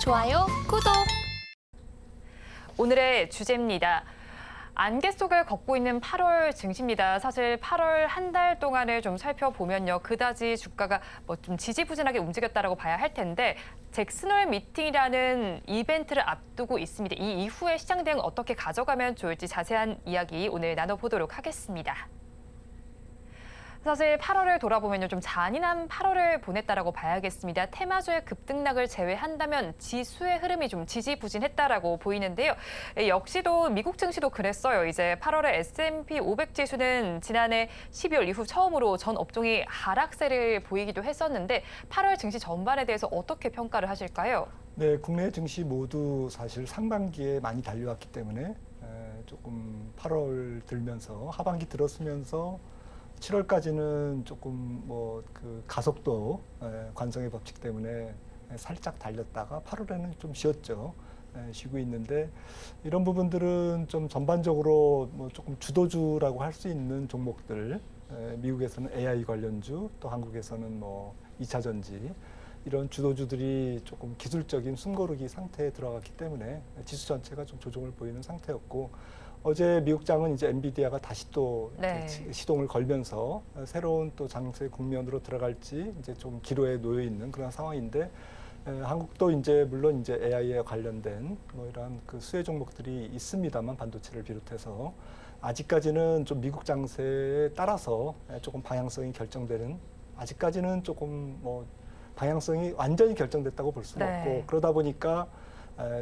좋아요, 구독. 오늘의 주제입니다. 안개 속을 걷고 있는 8월 증시입니다. 사실 8월 한 달 동안을 좀 살펴보면요. 그다지 주가가 좀 지지부진하게 움직였다라고 봐야 할 텐데 잭슨홀 미팅이라는 이벤트를 앞두고 있습니다. 이 이후에 시장 대응 어떻게 가져가면 좋을지 자세한 이야기 오늘 나눠보도록 하겠습니다. 사실 8월을 돌아보면요, 좀 잔인한 8월을 보냈다라고 봐야겠습니다. 테마주의 급등락을 제외한다면 지수의 흐름이 좀 지지부진했다라고 보이는데요. 역시도 미국 증시도 그랬어요. 이제 8월에 S&P 500 지수는 지난해 12월 이후 처음으로 전 업종이 하락세를 보이기도 했었는데 8월 증시 전반에 대해서 어떻게 평가를 하실까요? 네, 국내 증시 모두 사실 상반기에 많이 달려왔기 때문에 조금 8월 들면서 하반기 들었으면서 7월까지는 조금 그 가속도 관성의 법칙 때문에 살짝 달렸다가 8월에는 좀 쉬었죠. 쉬고 있는데 이런 부분들은 좀 전반적으로 조금 주도주라고 할 수 있는 종목들, 미국에서는 AI 관련주, 또 한국에서는 2차 전지 이런 주도주들이 조금 기술적인 숨고르기 상태에 들어갔기 때문에 지수 전체가 좀 조정을 보이는 상태였고 어제 미국장은 이제 엔비디아가 다시 또 시동을 걸면서 새로운 또 장세 국면으로 들어갈지 이제 좀 기로에 놓여 있는 그런 상황인데 한국도 이제 물론 이제 AI에 관련된 이런 그 수혜 종목들이 있습니다만 반도체를 비롯해서 아직까지는 좀 미국 장세에 따라서 조금 방향성이 결정되는 아직까지는 조금 방향성이 완전히 결정됐다고 볼 수는 없고 그러다 보니까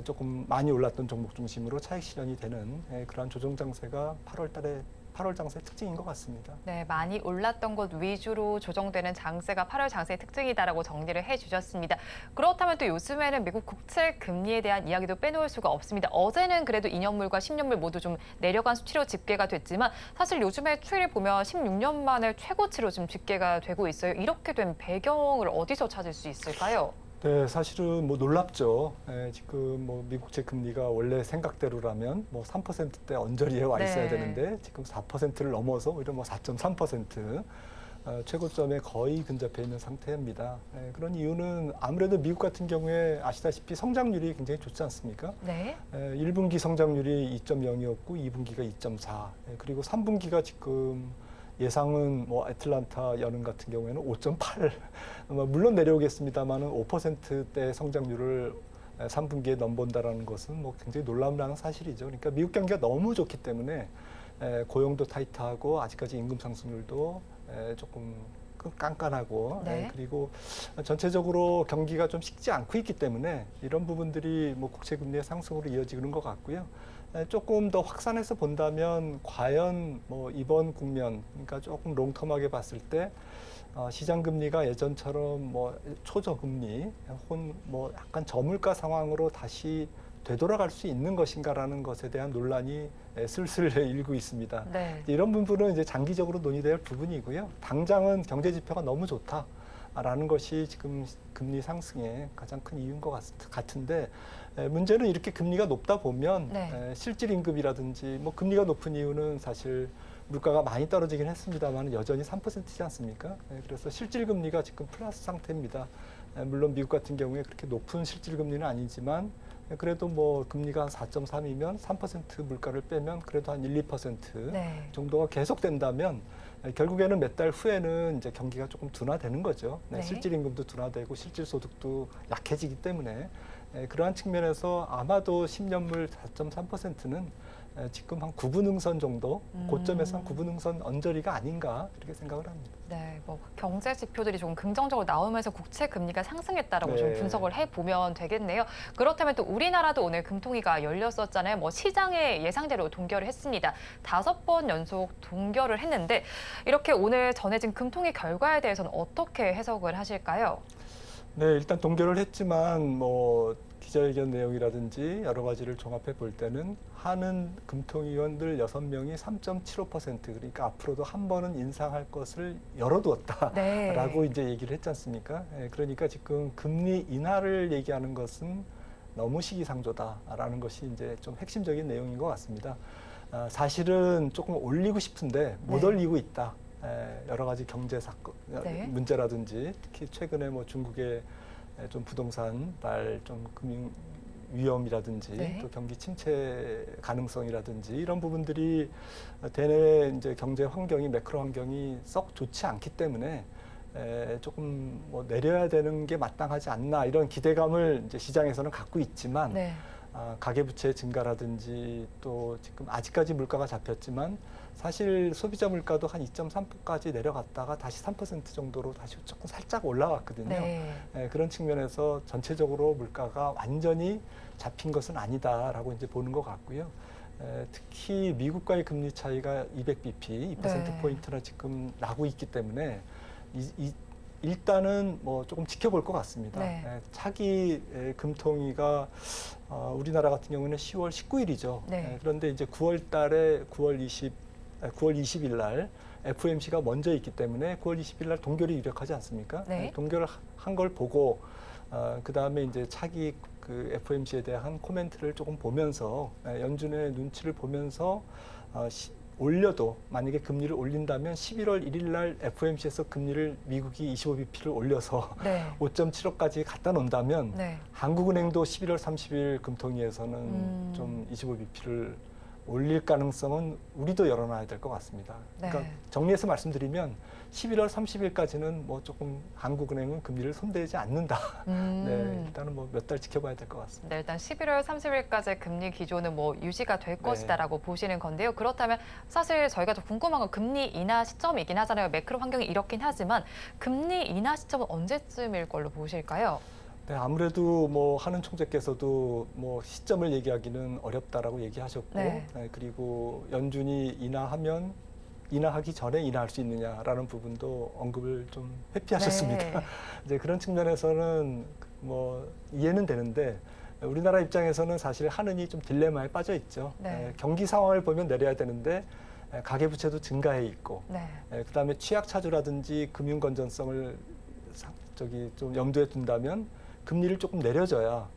조금 많이 올랐던 종목 중심으로 차익 실현이 되는 그런 조정 장세가 8월 장세의 특징인 것 같습니다. 네, 많이 올랐던 것 위주로 조정되는 장세가 8월 장세의 특징이다라고 정리를 해주셨습니다. 그렇다면 또 요즘에는 미국 국채 금리에 대한 이야기도 빼놓을 수가 없습니다. 어제는 그래도 2년물과 10년물 모두 좀 내려간 수치로 집계가 됐지만 사실 요즘에 추이를 보면 16년 만에 최고치로 좀 집계가 되고 있어요. 이렇게 된 배경을 어디서 찾을 수 있을까요? 네, 사실은 놀랍죠. 지금 미국채 금리가 원래 생각대로라면 3%대 언저리에 와 있어야 되는데 지금 4%를 넘어서 오히려 4.3% 최고점에 거의 근접해 있는 상태입니다. 그런 이유는 아무래도 미국 같은 경우에 아시다시피 성장률이 굉장히 좋지 않습니까? 네. 1분기 성장률이 2.0이었고 2분기가 2.4. 그리고 3분기가 지금 예상은 애틀란타 연은 같은 경우에는 5.8. 물론 내려오겠습니다만은 5%대 성장률을 3분기에 넘본다라는 것은 굉장히 놀라운 사실이죠. 그러니까 미국 경기가 너무 좋기 때문에 고용도 타이트하고 아직까지 임금 상승률도 조금 깐깐하고 그리고 전체적으로 경기가 좀 식지 않고 있기 때문에 이런 부분들이 국채 금리의 상승으로 이어지는 것 같고요. 조금 더 확산해서 본다면 과연 이번 국면, 그러니까 조금 롱텀하게 봤을 때 시장 금리가 예전처럼 초저금리 혹은 약간 저물가 상황으로 다시 되돌아갈 수 있는 것인가라는 것에 대한 논란이 슬슬 일고 있습니다. 이런 부분은 이제 장기적으로 논의될 부분이고요. 당장은 경제 지표가 너무 좋다라는 것이 지금 금리 상승의 가장 큰 이유인 것 같은데 문제는 이렇게 금리가 높다 보면 실질 임금이라든지 금리가 높은 이유는 사실 물가가 많이 떨어지긴 했습니다만 여전히 3%이지 않습니까? 그래서 실질 금리가 지금 플러스 상태입니다. 물론 미국 같은 경우에 그렇게 높은 실질 금리는 아니지만 그래도 금리가 한 4.3이면 3% 물가를 빼면 그래도 한 1, 2% 정도가 계속된다면 결국에는 몇 달 후에는 이제 경기가 조금 둔화되는 거죠. 실질 임금도 둔화되고 실질 소득도 약해지기 때문에 그러한 측면에서 아마도 10년물 4.3%는 지금 한 9분 응선 정도, 고점에서 한 9분 응선 언저리가 아닌가 이렇게 생각을 합니다. 네, 경제 지표들이 조금 긍정적으로 나오면서 국채 금리가 상승했다라고 좀 분석을 해보면 되겠네요. 그렇다면 또 우리나라도 오늘 금통위가 열렸었잖아요. 시장의 예상대로 동결을 했습니다. 5번 연속 동결을 했는데 이렇게 오늘 전해진 금통위 결과에 대해서는 어떻게 해석을 하실까요? 네, 일단 동결을 했지만 기자회견 내용이라든지 여러 가지를 종합해 볼 때는 하는 금통위원들 6명이 3.75% 그러니까 앞으로도 한 번은 인상할 것을 열어두었다라고 이제 얘기를 했지 않습니까? 그러니까 지금 금리 인하를 얘기하는 것은 너무 시기상조다라는 것이 이제 좀 핵심적인 내용인 것 같습니다. 사실은 조금 올리고 싶은데 못 올리고 있다. 여러 가지 경제 사건, 문제라든지 특히 최근에 중국의 좀 부동산발 좀 금융 위험이라든지 네. 또 경기 침체 가능성이라든지 이런 부분들이 대내 이제 경제 환경이 매크로 환경이 썩 좋지 않기 때문에 조금 뭐 내려야 되는 게 마땅하지 않나 이런 기대감을 이제 시장에서는 갖고 있지만 네. 가계부채 증가라든지 또 지금 아직까지 물가가 잡혔지만 사실 소비자 물가도 한 2.3%까지 내려갔다가 다시 3% 정도로 다시 조금 살짝 올라왔거든요. 네. 그런 측면에서 전체적으로 물가가 완전히 잡힌 것은 아니다라고 이제 보는 것 같고요. 특히 미국과의 금리 차이가 200bp, 2%포인트나 지금 나고 있기 때문에 일단은 뭐 조금 지켜볼 것 같습니다. 네. 차기 금통위가 우리나라 같은 경우는 10월 19일이죠. 네. 그런데 이제 9월 달에 9월 20일 날 FOMC가 먼저 있기 때문에 9월 20일 날 동결이 유력하지 않습니까? 네. 동결을 한 걸 보고 그 다음에 이제 차기 그 FOMC에 대한 코멘트를 조금 보면서 연준의 눈치를 보면서 올려도 만약에 금리를 올린다면 11월 1일 날 FOMC에서 금리를 미국이 25bp를 올려서 네. 5.75까지 갖다 놓는다면 네. 한국은행도 11월 30일 금통위에서는 좀 25bp를 올릴 가능성은 우리도 열어놔야 될 것 같습니다. 그러니까 네. 정리해서 말씀드리면 11월 30일까지는 뭐 조금 한국은행은 금리를 손대지 않는다. 네, 일단은 뭐 몇 달 지켜봐야 될 것 같습니다. 네, 일단 11월 30일까지 금리 기조는 뭐 유지가 될 네. 것이다라고 보시는 건데요. 그렇다면 사실 저희가 더 궁금한 건 금리 인하 시점이긴 하잖아요. 매크로 환경이 이렇긴 하지만 금리 인하 시점은 언제쯤일 걸로 보실까요? 네, 아무래도 뭐 하는 총재께서도 뭐 시점을 얘기하기는 어렵다라고 얘기하셨고, 네. 그리고 연준이 인하하기 전에 인하할 수 있느냐라는 부분도 언급을 좀 회피하셨습니다. 네. 이제 그런 측면에서는 뭐 이해는 되는데 우리나라 입장에서는 사실 하느니 좀 딜레마에 빠져 있죠. 네. 경기 상황을 보면 내려야 되는데 가계부채도 증가해 있고, 네. 그다음에 취약 차주라든지 금융 건전성을 좀 염두에 둔다면 금리를 조금 내려줘야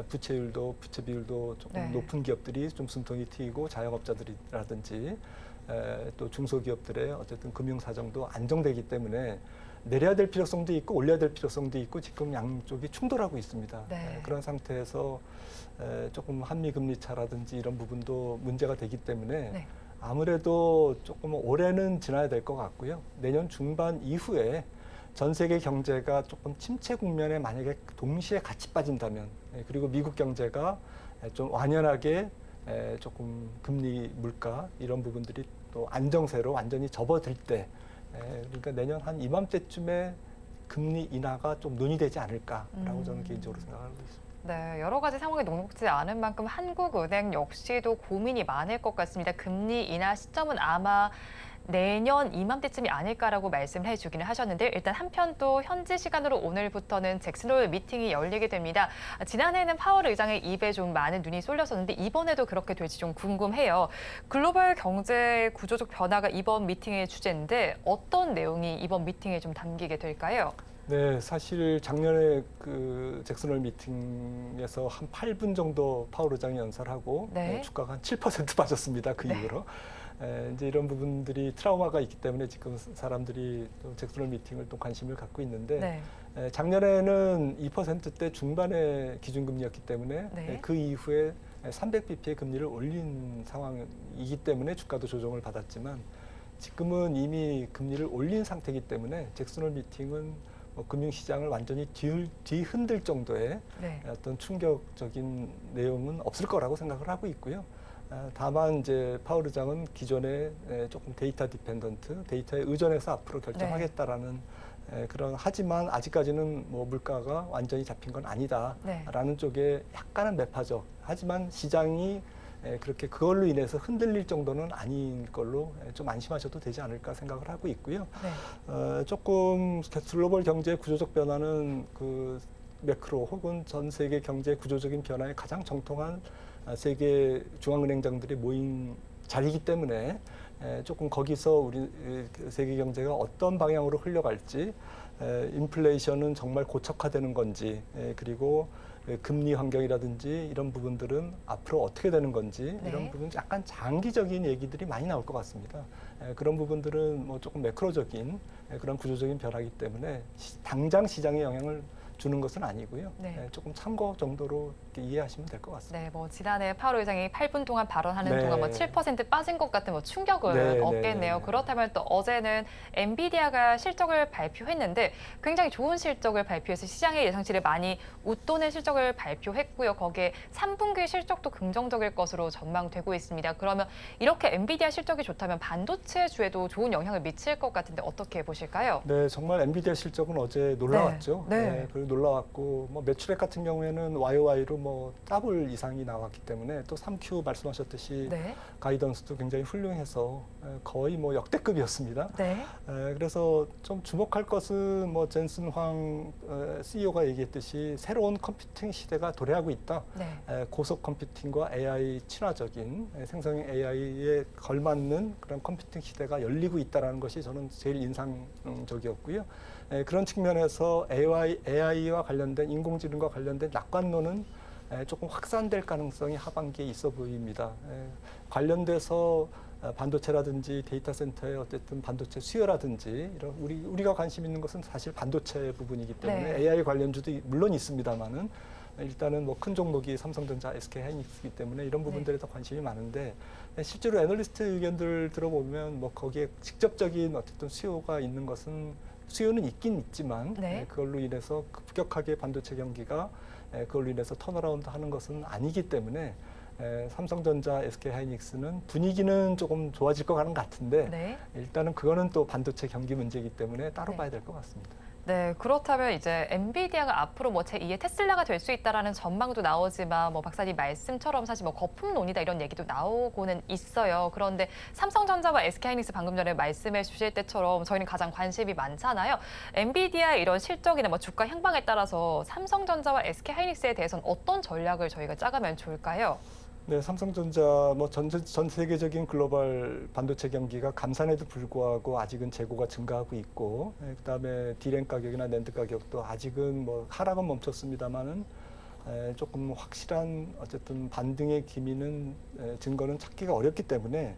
부채율도 부채 비율도 조금 네. 높은 기업들이 좀 숨통이 트이고 자영업자들이라든지 또 중소기업들의 어쨌든 금융 사정도 안정되기 때문에 내려야 될 필요성도 있고 올려야 될 필요성도 있고 지금 양쪽이 충돌하고 있습니다. 네. 그런 상태에서 조금 한미 금리 차라든지 이런 부분도 문제가 되기 때문에 네. 아무래도 조금 올해는 지나야 될 것 같고요. 내년 중반 이후에 전 세계 경제가 조금 침체 국면에 만약에 동시에 같이 빠진다면 그리고 미국 경제가 좀 완연하게 조금 금리, 물가 이런 부분들이 또 안정세로 완전히 접어들 때 그러니까 내년 한 이맘때쯤에 금리 인하가 좀 논의되지 않을까라고 저는 개인적으로 생각하고 있습니다. 네, 여러 가지 상황이 녹록지 않은 만큼 한국은행 역시도 고민이 많을 것 같습니다. 금리 인하 시점은 아마 내년 이맘때쯤이 아닐까라고 말씀을 해주기는 하셨는데 일단 한편 또 현지 시간으로 오늘부터는 잭슨 홀 미팅이 열리게 됩니다. 지난해에는 파월 의장의 입에 좀 많은 눈이 쏠렸었는데 이번에도 그렇게 될지 좀 궁금해요. 글로벌 경제 구조적 변화가 이번 미팅의 주제인데 어떤 내용이 이번 미팅에 좀 담기게 될까요? 네, 사실 작년에 그 잭슨 홀 미팅에서 한 8분 정도 파월 의장이 연설하고 네. 주가가 한 7% 빠졌습니다. 그 네. 이후로. 이제 이런 부분들이 트라우마가 있기 때문에 지금 사람들이 또 잭슨 홀 미팅을 또 관심을 갖고 있는데 네. 작년에는 2%대 중반의 기준금리였기 때문에 네. 그 이후에 300bp의 금리를 올린 상황이기 때문에 주가도 조정을 받았지만 지금은 이미 금리를 올린 상태이기 때문에 잭슨 홀 미팅은 금융시장을 완전히 뒤흔들 정도의 네. 어떤 충격적인 내용은 없을 거라고 생각을 하고 있고요. 다만 이제 파월 의장은 기존에 조금 데이터 디펜던트, 데이터에 의존해서 앞으로 결정하겠다라는 그런 하지만 아직까지는 뭐 물가가 완전히 잡힌 건 아니다라는 네. 쪽에 약간은 매파적. 하지만 시장이 그렇게 그걸로 인해서 흔들릴 정도는 아닌 걸로 좀 안심하셔도 되지 않을까 생각을 하고 있고요. 네. 조금 글로벌 경제 구조적 변화는 그 매크로 혹은 전 세계 경제 구조적인 변화에 가장 정통한 세계 중앙은행장들이 모인 자리이기 때문에 조금 거기서 우리 세계 경제가 어떤 방향으로 흘러갈지, 인플레이션은 정말 고착화되는 건지, 그리고 금리 환경이라든지 이런 부분들은 앞으로 어떻게 되는 건지 네. 이런 부분 약간 장기적인 얘기들이 많이 나올 것 같습니다. 그런 부분들은 뭐 조금 매크로적인 그런 구조적인 변화이기 때문에 당장 시장에 영향을 주는 것은 아니고요. 네. 조금 참고 정도로 이렇게 이해하시면 될 것 같습니다. 네, 뭐 지난해 8월 의장이 8분 동안 발언하는 네. 동안 뭐 7% 빠진 것 같은 뭐 충격을 네, 얻겠네요. 네. 그렇다면 또 어제는 엔비디아가 실적을 발표했는데 굉장히 좋은 실적을 발표해서 시장의 예상치를 많이 웃도는 실적을 발표했고요. 거기에 3분기 실적도 긍정적일 것으로 전망되고 있습니다. 그러면 이렇게 엔비디아 실적이 좋다면 반도체 주에도 좋은 영향을 미칠 것 같은데 어떻게 보실까요? 네, 정말 엔비디아 실적은 어제 놀라웠죠. 네. 그리고 놀라웠고 뭐 매출액 같은 경우에는 YOY로 뭐 더블 이상이 나왔기 때문에 또 3Q 말씀하셨듯이 네. 가이던스도 굉장히 훌륭해서 거의 뭐 역대급이었습니다. 네. 그래서 좀 주목할 것은 뭐 젠슨 황 CEO가 얘기했듯이 새로운 컴퓨팅 시대가 도래하고 있다. 네. 고속 컴퓨팅과 AI 친화적인 생성형 AI에 걸맞는 그런 컴퓨팅 시대가 열리고 있다는 것이 저는 제일 인상적이었고요. 그런 측면에서 AI와 관련된 인공지능과 관련된 낙관론은 조금 확산될 가능성이 하반기에 있어 보입니다. 관련돼서 반도체라든지 데이터 센터의 어쨌든 반도체 수요라든지 이런 우리가 관심 있는 것은 사실 반도체 부분이기 때문에 네. AI 관련주도 물론 있습니다만은 일단은 뭐 큰 종목이 삼성전자, SK하이닉스이기 때문에 이런 부분들에 더 관심이 많은데 실제로 애널리스트 의견들 들어보면 뭐 거기에 직접적인 어쨌든 수요가 있는 것은 수요는 있긴 있지만 네. 그걸로 인해서 급격하게 반도체 경기가 그걸로 인해서 턴어라운드 하는 것은 아니기 때문에 삼성전자, SK하이닉스는 분위기는 조금 좋아질 것 같은데 네. 일단은 그거는 또 반도체 경기 문제이기 때문에 따로 네. 봐야 될 것 같습니다. 네, 그렇다면 이제 엔비디아가 앞으로 뭐 제2의 테슬라가 될 수 있다라는 전망도 나오지만 뭐 박사님 말씀처럼 사실 뭐 거품론이다 이런 얘기도 나오고는 있어요. 그런데 삼성전자와 SK하이닉스 방금 전에 말씀해 주실 때처럼 저희는 가장 관심이 많잖아요. 엔비디아의 이런 실적이나 뭐 주가 향방에 따라서 삼성전자와 SK하이닉스에 대해서는 어떤 전략을 저희가 짜가면 좋을까요? 네, 삼성전자 뭐 전 세계적인 글로벌 반도체 경기가 감산에도 불구하고 아직은 재고가 증가하고 있고, 그다음에 디램 가격이나 낸드 가격도 아직은 뭐 하락은 멈췄습니다만은 조금 확실한 어쨌든 반등의 기미는 증거는 찾기가 어렵기 때문에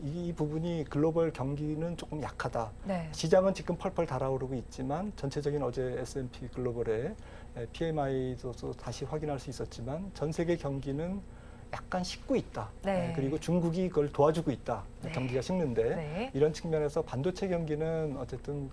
이 부분이 글로벌 경기는 조금 약하다. 네. 시장은 지금 펄펄 달아오르고 있지만 전체적인 어제 S&P 글로벌의 PMI도 다시 확인할 수 있었지만 전 세계 경기는 약간 식고 있다. 네. 그리고 중국이 그걸 도와주고 있다. 네. 경기가 식는데 네. 이런 측면에서 반도체 경기는 어쨌든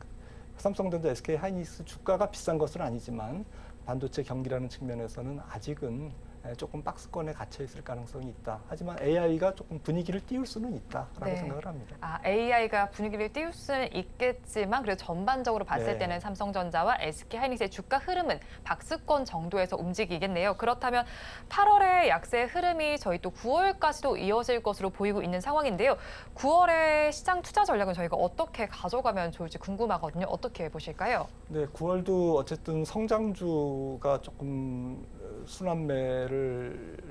삼성전자, SK하이닉스 주가가 비싼 것은 아니지만 반도체 경기라는 측면에서는 아직은 조금 박스권에 갇혀 있을 가능성이 있다. 하지만 AI가 조금 분위기를 띄울 수는 있다라고 네. 생각을 합니다. AI가 분위기를 띄울 수는 있겠지만 그래도 전반적으로 봤을 네. 때는 삼성전자와 SK하이닉스의 주가 흐름은 박스권 정도에서 움직이겠네요. 그렇다면 8월의 약세 흐름이 저희 또 9월까지도 이어질 것으로 보이고 있는 상황인데요. 9월의 시장 투자 전략은 저희가 어떻게 가져가면 좋을지 궁금하거든요. 어떻게 보실까요? 네, 9월도 어쨌든 성장주가 조금 순환매를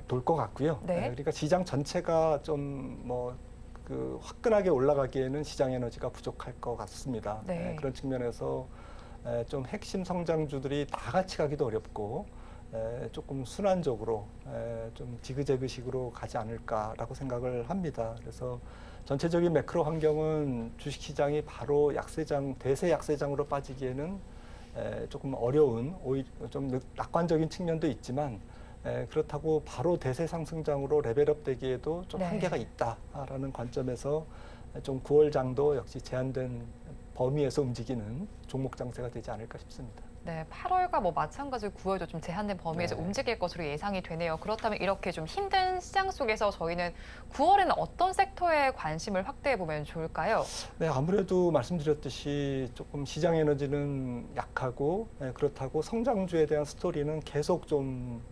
돌 것 같고요. 네. 그러니까 시장 전체가 좀 뭐 그 화끈하게 올라가기에는 시장 에너지가 부족할 것 같습니다. 네. 그런 측면에서 좀 핵심 성장주들이 다 같이 가기도 어렵고 조금 순환적으로 좀 지그재그식으로 가지 않을까라고 생각을 합니다. 그래서 전체적인 매크로 환경은 주식시장이 바로 대세 약세장으로 빠지기에는 조금 어려운 오히려 좀 낙관적인 측면도 있지만 그렇다고 바로 대세 상승장으로 레벨업 되기에도 좀 네. 한계가 있다라는 관점에서 좀 9월 장도 역시 제한된 범위에서 움직이는 종목 장세가 되지 않을까 싶습니다. 네, 8월과 뭐 마찬가지로 9월도 좀 제한된 범위에서 네. 움직일 것으로 예상이 되네요. 그렇다면 이렇게 좀 힘든 시장 속에서 저희는 9월에는 어떤 섹터에 관심을 확대해 보면 좋을까요? 네, 아무래도 말씀드렸듯이 조금 시장 에너지는 약하고 그렇다고 성장주에 대한 스토리는 계속 좀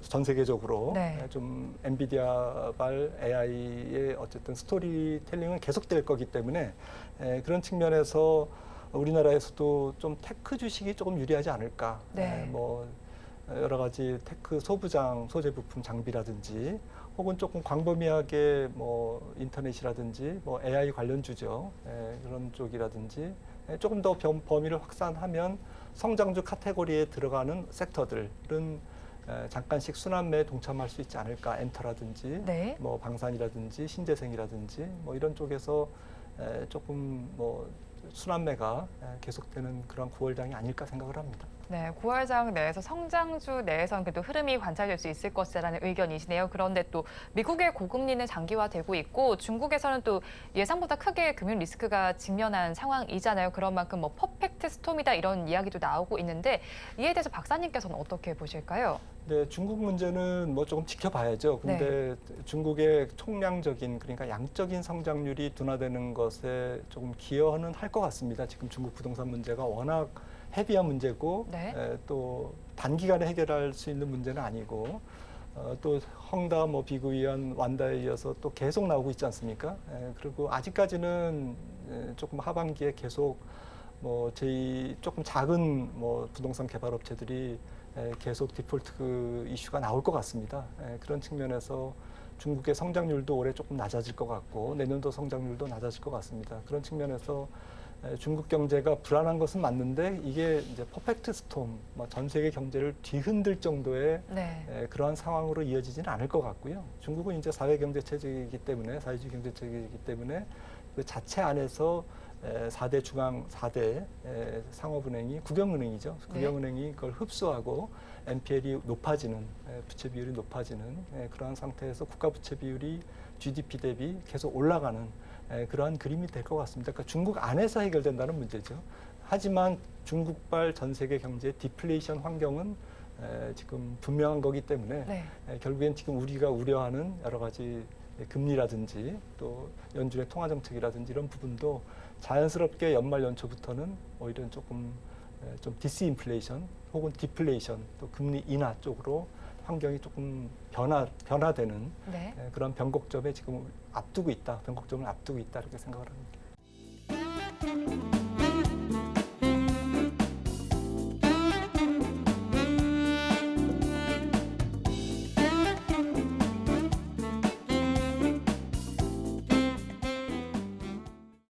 전 세계적으로 네. 좀 엔비디아발 AI의 어쨌든 스토리텔링은 계속될 거기 때문에 그런 측면에서 우리나라에서도 좀 테크 주식이 조금 유리하지 않을까. 네. 뭐 여러 가지 테크 소부장, 소재 부품 장비라든지 혹은 조금 광범위하게 뭐 인터넷이라든지 뭐 AI 관련주죠. 그런 쪽이라든지 조금 더 범위를 확산하면 성장주 카테고리에 들어가는 섹터들은 잠깐씩 순환매에 동참할 수 있지 않을까. 엔터라든지 네. 뭐 방산이라든지 신재생이라든지 뭐 이런 쪽에서 조금 뭐 순환매가 계속되는 그런 9월장이 아닐까 생각을 합니다. 네, 9월장 내에서 성장주 내에선 그래도 흐름이 관찰될 수 있을 것이라는 의견이시네요. 그런데 또 미국의 고금리는 장기화되고 있고 중국에서는 또 예상보다 크게 금융 리스크가 직면한 상황이잖아요. 그런 만큼 뭐 퍼펙트 스톰이다 이런 이야기도 나오고 있는데 이에 대해서 박사님께서는 어떻게 보실까요? 네, 중국 문제는 뭐 조금 지켜봐야죠. 근데 중국의 총량적인 그러니까 양적인 성장률이 둔화되는 것에 조금 기여는 할 것 같습니다. 지금 중국 부동산 문제가 워낙 헤비한 문제고 또 단기간에 해결할 수 있는 문제는 아니고 또 헝다, 뭐 비구이안, 완다에 이어서 또 계속 나오고 있지 않습니까? 그리고 아직까지는 조금 하반기에 계속 뭐 조금 작은 뭐 부동산 개발 업체들이 계속 디폴트 그 이슈가 나올 것 같습니다. 그런 측면에서 중국의 성장률도 올해 조금 낮아질 것 같고 내년도 성장률도 낮아질 것 같습니다. 그런 측면에서 중국 경제가 불안한 것은 맞는데 이게 이제 퍼펙트 스톰, 전 세계 경제를 뒤흔들 정도의 그러한 상황으로 이어지지는 않을 것 같고요. 중국은 이제 사회 경제 체제이기 때문에 사회주의 경제 체제이기 때문에 그 자체 안에서 4대 상업은행이 국영은행이죠. 국영은행이 그걸 흡수하고 NPL이 높아지는 부채 비율이 높아지는 그러한 상태에서 국가 부채 비율이 GDP 대비 계속 올라가는 그러한 그림이 될 것 같습니다. 그러니까 중국 안에서 해결된다는 문제죠. 하지만 중국발 전 세계 경제 디플레이션 환경은 지금 분명한 거기 때문에 결국엔 지금 우리가 우려하는 여러 가지 금리라든지 또 연준의 통화 정책이라든지 이런 부분도 자연스럽게 연말 연초부터는 오히려 조금 좀 디스인플레이션 혹은 디플레이션 또 금리 인하 쪽으로 환경이 조금 변화되는 그런 변곡점에 지금 앞두고 있다. 변곡점을 앞두고 있다 이렇게 생각을 합니다.